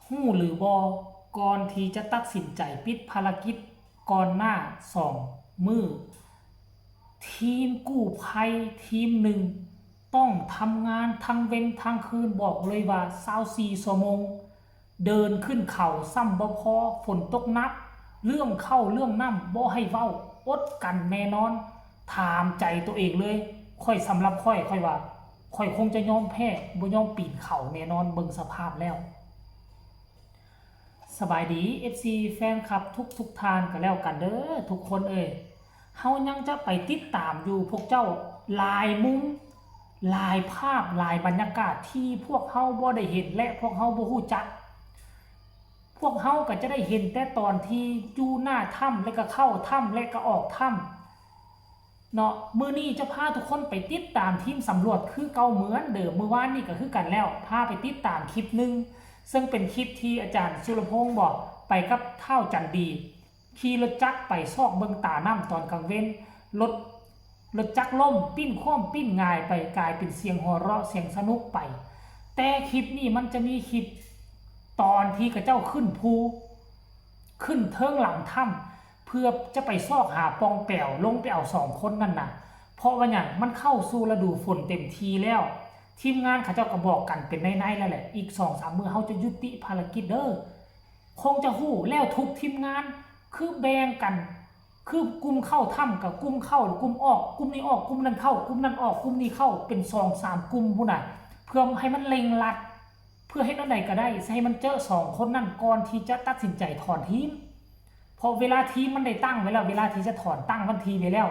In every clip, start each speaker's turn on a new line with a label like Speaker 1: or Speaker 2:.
Speaker 1: หู้หรือบอก่อนที่จะตัดสินใจปิดภารกิจก่อนหน้า2 มื้อทีมกู้ภัยทีมหนึ่งต้องทำงานทั้งเว้นทั้งคืนบอกเลยว่า24 ชั่วโมงเดินขึ้นเขาซ้ำบ่พอฝนตกหนักเรื่องเข้าเรื่องน้ำบ่ให้เว้าอดกันแน่นอนถามใจตัวเองเลยค่อยสำหรับค่อยว่าค่อยคงจะยอมแพ้บ่ยอมปีนเขาแน่นอนเบิ่งสภาพแล้วสบายดี FC แฟนคลับทุกทานกันแล้วกันเด้อทุกคนเฮายังจะไปติดตามอยู่พวกเจ้าลายมุมลายภาพลายบรรยากาศที่พวกเฮาบ่ได้เห็นและพวกเฮาบ่ฮู้จักพวกเฮาก็จะได้เห็นแต่ตอนที่อยู่หน้าถ้ำและก็เข้าถ้ำและก็ออกถ้ำเนาะมื้อนี้จะพาทุกคนไปติดตามทีมสำรวจคือเก่าเหมือนเดิมเมื่อวานนี้ก็คือกันแล้วพาไปติดตามคลิปนึงซึ่งเป็นคลิปที่อาจารย์สุรพงษ์บอกไปกับเท่าจันดีขี่รถจักรไปซอกเบิงตาน้ำตอนกลางเว้นรถจักรล่มปิ้นคว่ำปิ้นง่ายไปกลายเป็นเสียงหัวเราะเสียงสนุกไปแต่คลิปนี้มันจะมีคลิปตอนที่กระเจ้าขึ้นภูขึ้นเทิงหลังถ้ำเพื่อจะไปซอกหาปองแป๋วลงไปเอา2 คนนั่นน่ะเพราะว่าอย่างมันเข้าสู่ฤดูฝนเต็มทีแล้วทีมงานเขาเจ้าก็บอกกันเป็นในๆแล้วแหละอีก 2-3 มื้อเขาจะยุติภารกิจเด้อคงจะหู้แล้วทุกทีมงานคือแบ่งกันคือกลุ่มเข้าถ้ำกับกลุ่มเข้ากลุ่มออกกลุ่มนี้ออกกลุ่มนั้นเข้ากลุ่มนั้นออกกลุ่มนี้เข้าเป็น2-3 กลุ่มพุ่นน่ะเพื่อให้มันเล็งลัดเพื่อให้นั่นใดก็ได้ให้มันเจอ2 คนนั่นก่อนที่จะตัดสินใจถอนทีมพอเวลาทีมมันได้ตั้งไว้แล้วเวลาที่จะถอนตั้งวันทีไว้แล้ว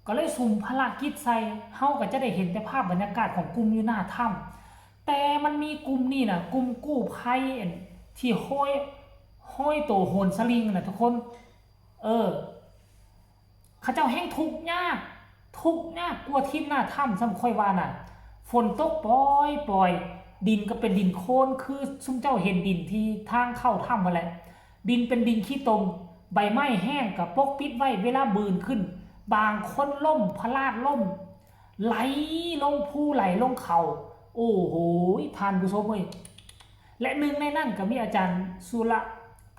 Speaker 1: ก็เลยสุ่มภารกิจใส่เฮาก็จะได้เห็นแต่ภาพบรรยากาศของกลุ่มอยู่หน้าถ้ำแต่มันมีกลุ่มนี่นะกลุ่มกู้ภัยที่ห้อยตัวโหนสลิงนะทุกคนเขาเจ้าแห้งทุกข์ยากกลัวทีมหน้าถ้ำซ้ำค่อยว่าน่ะฝนตกปล่อยดินก็เป็นดินโคลนคือซุ่มเจ้าเห็นดินที่ทางเข้าถ้ำมาแหละดินเป็นดินขี้ตมใบไม้แห้งกับปกปิดไว้เวลาบืนขึ้นบางคนล่มพลาดล่มไหลลงภูไหลลงเขาโอ้โหทานผู้ชมเลยและหนึ่งในนั่นก็มีอาจารย์สุร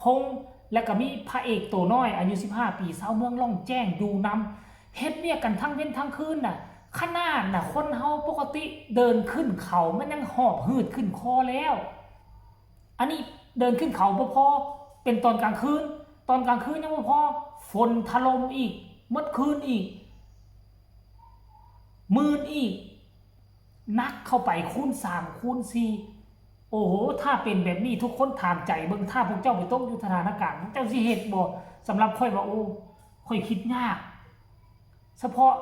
Speaker 1: พงษ์และก็มีพระเอกตัวน้อยอายุ15 ปีสาวเมืองล่องแจ้งดูนำเฮ็ดเวียกกันทั้งเว้นทั้งคืนน่ะขนาดน่ะคนเฮาปกติเดินขึ้นเขามันยังหอบหืดขึ้นคอแล้วอันนี้เดินขึ้นเขาบ่พอเป็นตอนกลางคืนยังบ่พอฝนถล่มอีกเมื่อคืนอีกมืนอีกนักเข้าไปคูณ3คูณ4โอ้โหถ้าเป็นแบบนี้ทุกคนถามใจเบิ่งถ้าพวกเจ้าไปตกอยู่สถานการณ์เจ้าสิเฮ็ดบ่สำหรับค่อยว่าโอ้ค่อยคิดยากเฉพาะ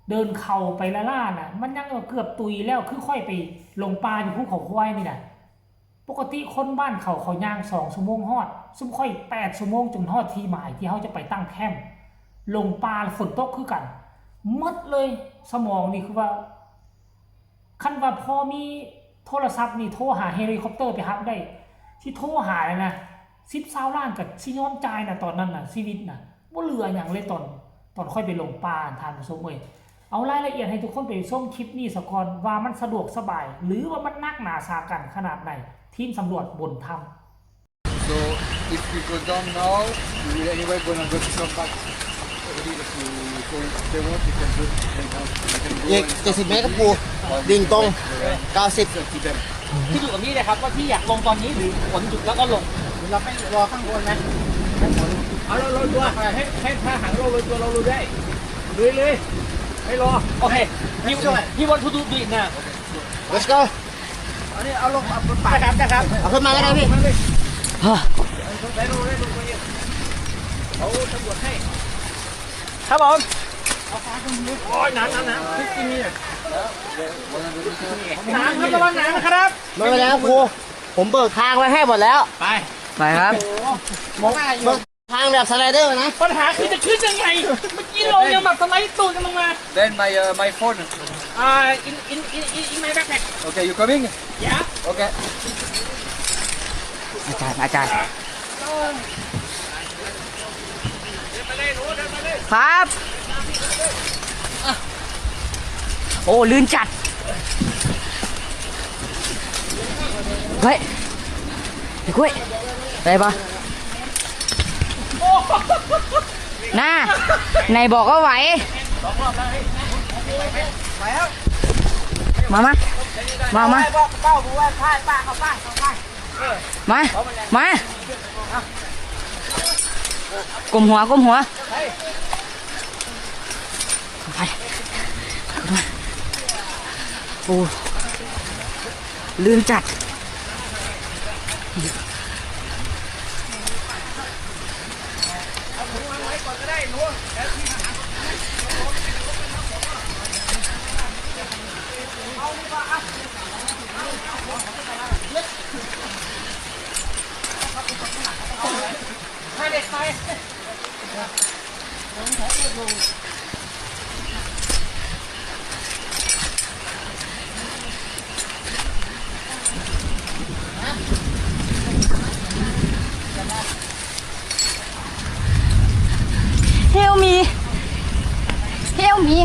Speaker 1: เดินเข่าไปละล่าน่ะมันยังเกือบตุยแล้วคือค่อยไปลงป่าอยู่ภูเขาควายนี่น่ะปกติคนบ้านเขาย่าง2 ชั่วโมงฮอดซุ่มค่อย8 ชั่วโมงจนฮอดที่หมายที่เขาจะไปตั้งแคมป์ลงป่าฝนตกคือกันหมดเลยสมองนี่คือว่าคันว่าพอมีโทรศัพท์นี่โทรหาเฮลิคอปเตอร์ไปรับได้ที่โทรหาเลยนะ10 ล้านกับสิย้อนจ่ายนะตอนนั้นนะชีวิตนะบ่เหลืออย่างเลยตอนค่อยไปลงป่าทานผู้ชมเอารายละเอียดให้ทุกคนไปชมคลิปนี้สักก่อนว่ามันสะดวกสบายหรือว่ามันนักหนาสากันขนาดไหนทีมสำรวจบนถ้ำ
Speaker 2: So if we go down now, we will anyway gonna go to some back. Already if you go, they want you can do it.
Speaker 3: อีก70 เมตรครับครูดิ่งตรง90
Speaker 4: ที่อยู่กับนี่เลยครับว่าที่อยากลงตอนนี้หรือฝนหยุดแล้วก็ลงเราไม่รอข้างบนนะเอาเราตัวให้ถ้าหางเราเลยตัวเราลุยได้ลุยเลยไม่รอโอเคพี่วันทูดูดีนะ
Speaker 3: let's go
Speaker 4: อันนี้เอาลงบนป่าครับ
Speaker 3: เอาขึ้นมาก็ได้พี่
Speaker 4: ได้ดูเขาตำรวจให้ครับผมเอาฟ้าตรงนี้โอ้ยน้ำที่กินนี่น้ำครับระวังน้ำนะครับ
Speaker 3: ไม่เป็นไรครับครูผมเบิกทางไว้ให้หมดแล้วไปครับเบิกทางแบบสไลเดอร์นะ
Speaker 4: ปัญหาคือจะขึ้นยังไงเมื่อกี้ลงยังแบบสไลด์ตูดกันลงมา
Speaker 2: Then my phone.
Speaker 4: in my backpack
Speaker 2: Okay, you coming?
Speaker 4: yeah
Speaker 2: Okay.
Speaker 3: อาจารย์ครับโอ้ลื่นจัดเฮ้ย
Speaker 5: พี่กุ้ยได้ปะน่าไหนบอกว่าไหวมามามาก้มหัวไปโอ้ลื่นจัดHelp me! Help me!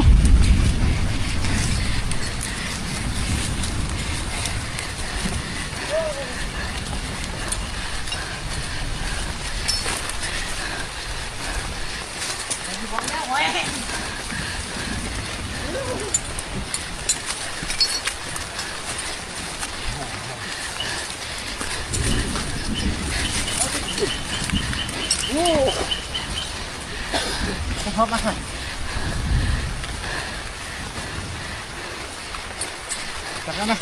Speaker 3: พบมาจับแล้วนะ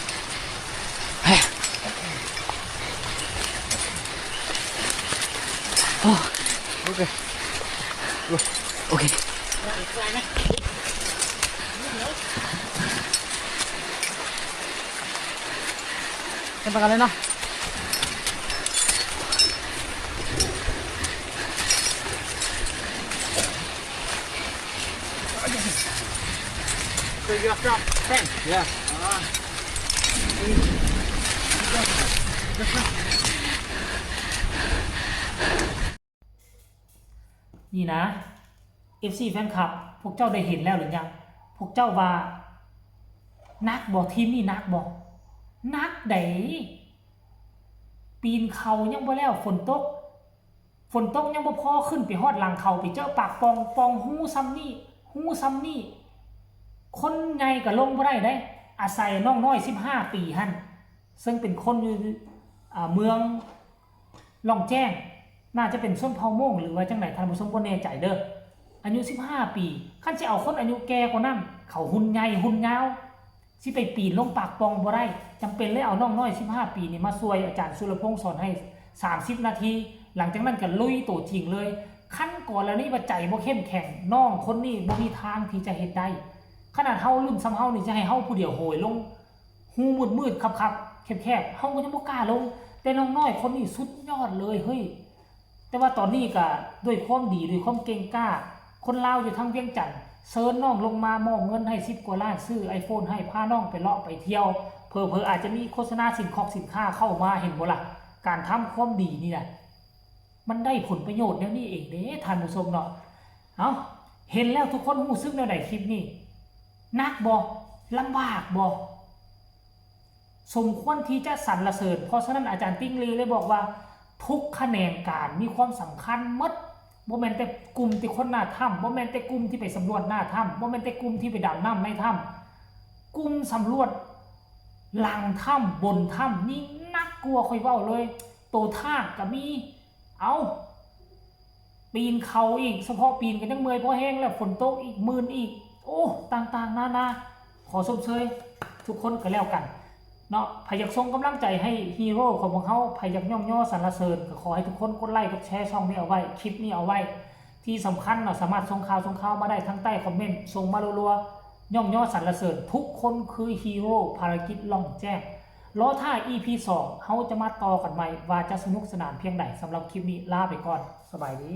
Speaker 5: โอเค
Speaker 3: เป็นประกันเลยเนาะ
Speaker 1: นี่นะ FC แฟนคลับพวกเจ้าได้เห็นแล้วหรือยังพวกเจ้าว่านักบ่ทีมนี่นักบ่นักไดปีนเขายังบ่แล้วฝนตกยังบ่พอขึ้นไปฮอดหลังเขาไปเจอปากปองหูซ้ำนี่คนใหญ่ก็ลงบ่ได้เด้อาศัยน้องน้อย15 ปีหั่นซึ่งเป็นคนอยู่เมืองล่องแจ้งน่าจะเป็นส้นเผาโม่งหรือว่าจังไหนท่านผู้ชมบ่แน่ใจเด้ออายุ15 ปีคันสิเอาคนอายุแก่กว่านั้นเขาหุ่นใหญ่หุ่นยาวสิไปปีนลงปากปองบ่ได้จำเป็นเลยเอาน้องน้อย15 ปีนี่มาช่วยอาจารย์สุรพงษ์สอนให้30 นาทีหลังจากนั้นก็ลุยตัวจริงเลยขั้นก่อนแล้วนี่ว่าใจบ่เข้มแข็งน้องคนนี้บ่มีทางที่จะเฮ็ดได้ขนาดเฮารุ่นซ้ำเฮานี่จะให้เฮาผู้เดียวโหยลงหูมืดๆคับๆแคบๆเฮาก็ยังบ่กล้าลงแต่น้องน้อยคนนี้สุดยอดเลยเฮ้ยแต่ว่าตอนนี้ก็ด้วยความดีด้วยความเก่งกล้าคนลาวอยู่ทั้งเวียงจันทน์เชิญน้องลงมามอบเงินให้10 กว่าล้านซื้อ iPhone ให้พาน้องไปเลาะไปเที่ยวเผลอๆอาจจะมีโฆษณาสินค้าเข้ามาเห็นบ่ล่ะการทำความดีนี่แหละมันได้ผลประโยชน์แนวนี้เองเด้ท่านผู้ชมเนาะเอาเห็นแล้วทุกคนรู้สึกแนวใดคลิปนี้นักบ่ลำบากบ่สมควรที่จะสรรเสริญเพราะฉะนั้นอาจารย์ติ้งลีเลยบอกว่าทุกแขนงการมีความสำคัญหมดบ่แม่นแต่กลุ่มที่คนหน้าถ้ำบ่แม่นแต่กลุ่มที่ไปสำรวจหน้าถ้ำบ่แม่นแต่กลุ่มที่ไปดำน้ำในถ้ำกลุ่มสำรวจหลังถ้ำบนถ้ำนี่น่ากลัวค่อยเว้าเลยโตท่าก็มีเอาปีนเขาอีกเฉพาะปีนกันยังเมื่อยเพราะแห้งแล้วฝนตกอีกมื่นอีกโอ้ต่างๆนานาขอชมเชยทุกคนก็แล้วกันเนาะใครอยากส่งกำลังใจให้ฮีโร่ของพวกเขาใครอยากย่องย่อสรรเสริญก็ขอให้ทุกคนกดไลค์กดแชร์ช่องนี้เอาไว้คลิปนี้เอาไว้ที่สำคัญเนาะสามารถส่งข่าวมาได้ทั้งใต้คอมเมนต์ส่งมารัวๆย่องย่อสรรเสริญทุกคนคือฮีโร่ภารกิจล่องแจ้งรอถ้า EP 2เขาจะมาต่อกันใหม่ว่าจะสนุกสนานเพียงใดสำหรับคลิปนี้ลาไปก่อนสบายดี